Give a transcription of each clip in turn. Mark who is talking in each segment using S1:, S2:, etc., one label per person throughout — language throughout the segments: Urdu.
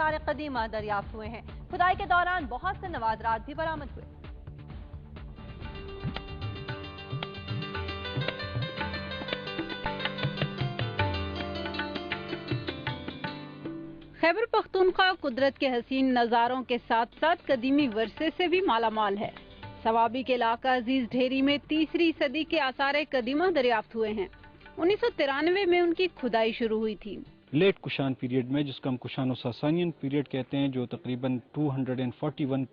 S1: آثار قدیمہ دریافت ہوئے ہیں۔ کھدائی کے دوران بہت سے نوادرات بھی برآمد ہوئے۔ خیبر پختونخوا قدرت کے حسین نظاروں کے ساتھ ساتھ قدیمی ورثے سے بھی مالا مال ہے۔ ثوابی کے علاقہ عزیز ڈھیری میں 3 صدی کے آثار قدیمہ دریافت ہوئے ہیں۔ 1993 میں ان کی کھدائی شروع ہوئی تھی۔
S2: لیٹ کشان پیریڈ میں، جس کو ہم کشان و ساسانین پیریڈ کہتے ہیں، جو تقریباً 241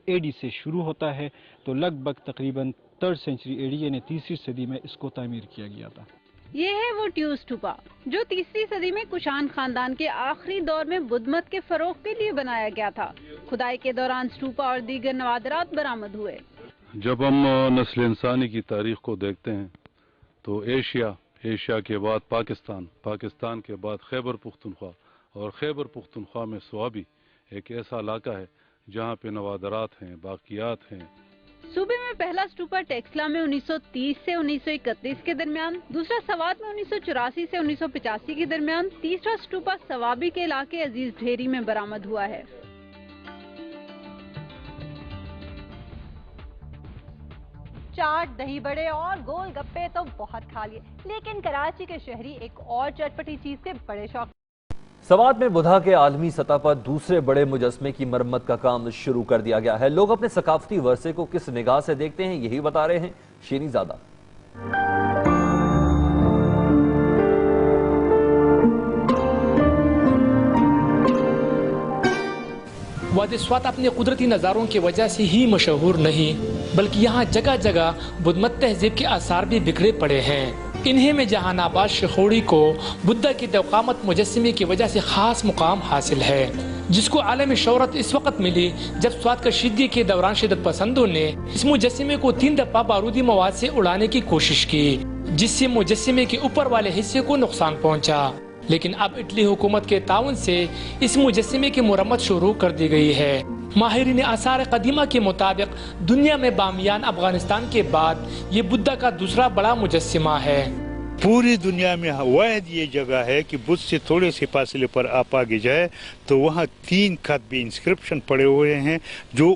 S2: AD سے شروع ہوتا ہے، تو لگ بھگ تقریباً 3rd سینچری AD یعنی 3 صدی میں اس کو تعمیر کیا گیا تھا۔
S1: یہ ہے وہ ٹیو اسٹوپا جو 3 صدی میں کشان خاندان کے آخری دور میں بدھ مت کے فروغ کے لیے بنایا گیا تھا۔ کھدائی کے دوران اسٹوپا اور دیگر نوادرات برآمد ہوئے۔
S3: جب ہم نسل انسانی کی تاریخ کو دیکھتے ہیں تو ایشیا کے بعد پاکستان کے بعد خیبر پختونخوا، اور خیبر پختونخوا میں سوابی ایک ایسا علاقہ ہے جہاں پہ نوادرات ہیں، باقیات ہیں۔
S1: صوبے میں پہلا اسٹوپا ٹیکسلا میں 1930 سے 1931 کے درمیان، دوسرا سوات میں 1984 سے 1985 کے درمیان، تیسرا اسٹوپا سوابی کے علاقے عزیز ڈھیری میں برآمد ہوا ہے۔ چاٹ، دہی بڑے اور گول گپے تو بہت کھا لیے، لیکن کراچی کے شہری ایک اور چٹپٹی چیز کے بڑے شوق۔
S4: سوات میں بدھا کے عالمی سطح پر دوسرے بڑے مجسمے کی مرمت کا کام شروع کر دیا گیا ہے۔ لوگ اپنے ثقافتی ورثے کو کس نگاہ سے دیکھتے ہیں، یہی بتا رہے ہیں شیریں زادہ۔
S5: وادی سوات اپنے قدرتی نظاروں کی وجہ سے ہی مشہور نہیں، بلکہ یہاں جگہ جگہ بدھ مت تہذیب کے آثار بھی بکھرے پڑے ہیں۔ انہیں میں جہان آباد شخوڑی کو بدھا کی توقامت مجسمے کی وجہ سے خاص مقام حاصل ہے، جس کو عالمی شہرت اس وقت ملی جب سوات کشیدگی کے دوران شدت پسندوں نے اس مجسمے کو 3 دفعہ بارودی مواد سے اڑانے کی کوشش کی، جس سے مجسمے کے اوپر والے حصے کو نقصان پہنچا۔ لیکن اب اٹلی حکومت کے تعاون سے اس مجسمے کی مرمت شروع کر دی گئی ہے۔ ماہرین آثار قدیمہ کے مطابق دنیا میں بامیان افغانستان کے بعد یہ بدھا کا دوسرا بڑا مجسمہ ہے۔
S6: پوری دنیا میں واحد یہ جگہ ہے کہ بدھ سے تھوڑے سے فاصلے پر آپ آگے جائے تو وہاں 3 خط بھی انسکرپشن پڑے ہوئے ہیں جو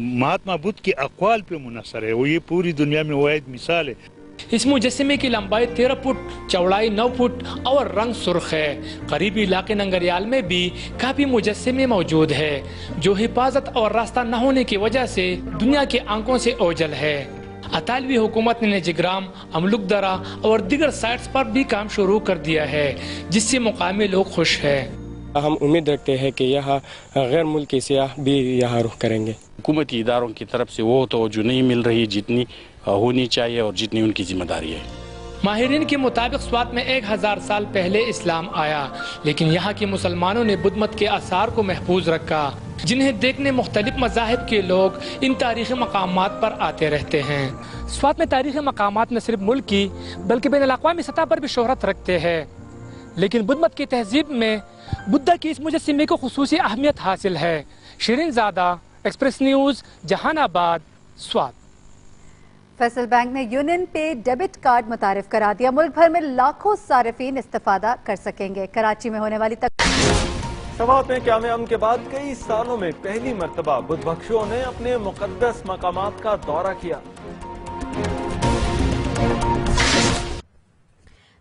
S6: مہاتما بدھ کے اقوال پہ منحصر ہے۔ وہ یہ پوری دنیا میں واحد مثال ہے۔
S5: اس مجسمے کی لمبائی 13 فٹ، چوڑائی 9 فٹ اور رنگ سرخ ہے۔ قریبی علاقے ننگریال میں بھی کافی مجسمے موجود ہے جو حفاظت اور راستہ نہ ہونے کی وجہ سے دنیا کے آنکھوں سے اوجھل ہے۔ اطالوی حکومت نے نجگرام، املک درہ اور دیگر سائٹس پر بھی کام شروع کر دیا ہے، جس سے مقامی لوگ خوش ہیں۔
S7: ہم امید رکھتے ہیں کہ یہاں غیر ملکی سیاح بھی یہاں رخ کریں گے۔
S8: حکومتی اداروں کی طرف سے وہ توجہ نہیں مل رہی جتنی ہونی چاہیے اور جتنی ان کی ذمہ داری ہے۔
S5: ماہرین کے مطابق سوات میں 1000 سال پہلے اسلام آیا، لیکن یہاں کے مسلمانوں نے بدھ مت کے آثار کو محفوظ رکھا، جنہیں دیکھنے مختلف مذاہب کے لوگ ان تاریخی مقامات پر آتے رہتے ہیں۔ سوات میں تاریخی مقامات نہ صرف ملک کی بلکہ بین الاقوامی سطح پر بھی شہرت رکھتے ہیں، لیکن بدھ مت کی تہذیب میں بدھا کی اس مجسمے کو خصوصی اہمیت حاصل ہے۔ شیریں زادہ، ایکسپریس نیوز، جہان آباد، سوات۔
S9: فیصل بینک نے یونین پے ڈیبٹ کارڈ متعارف کرا دیا۔ ملک بھر میں لاکھوں صارفین استفادہ کر سکیں گے۔ کراچی میں ہونے والی
S10: سوات میں قیام امن کے بعد کئی سالوں میں پہلی مرتبہ بدھ بخشوں نے اپنے مقدس مقامات کا دورہ کیا۔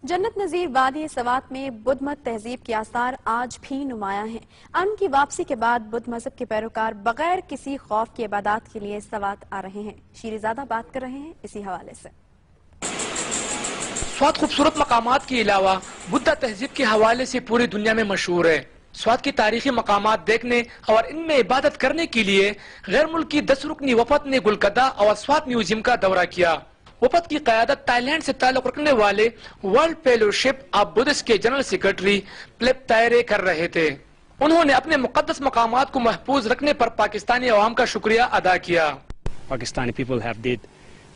S11: جنت نظیر وادی سوات میں بدھ مت تہذیب کے آثار آج بھی نمایاں ہیں۔ امن کی واپسی کے بعد بدھ مذہب کے پیروکار بغیر کسی خوف کی عبادات کے لیے سوات آ رہے ہیں۔ شیریں زادہ بات کر رہے ہیں اسی حوالے سے۔
S5: سوات خوبصورت مقامات کے علاوہ بدھا تہذیب کے حوالے سے پوری دنیا میں مشہور ہے۔ سوات کی تاریخی مقامات دیکھنے اور ان میں عبادت کرنے کے لیے غیر ملکی 10 رکنی وفد نے گلکدہ اور سوات میوزیم کا دورہ کیا۔ وفد کی قیادت تائی لینڈ سے تعلق رکھنے والے ورلڈ فیلوشپ آف بدھسٹ کے جنرل سیکرٹری پلیپ تائرے کر رہے تھے۔ انہوں نے اپنے مقدس مقامات کو محفوظ رکھنے پر پاکستانی عوام کا شکریہ ادا کیا۔
S7: Pakistani people have did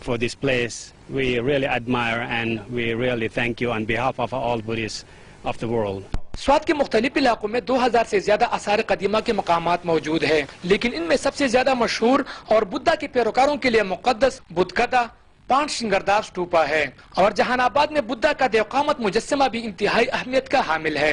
S7: for this place. We really admire and we really thank you on behalf of all Buddhists of the world.
S5: Swat کے مختلف علاقوں میں 2000 سے زیادہ آثار قدیمہ کے مقامات موجود ہیں، لیکن ان میں سب سے زیادہ مشہور اور بدھا کے پیروکاروں کے لیے مقدس بدھکدہ پانچ شنگردار اسٹوپا ہے، اور جہان آباد میں بدھا کا دیوقامت مجسمہ بھی انتہائی اہمیت کا حامل ہے۔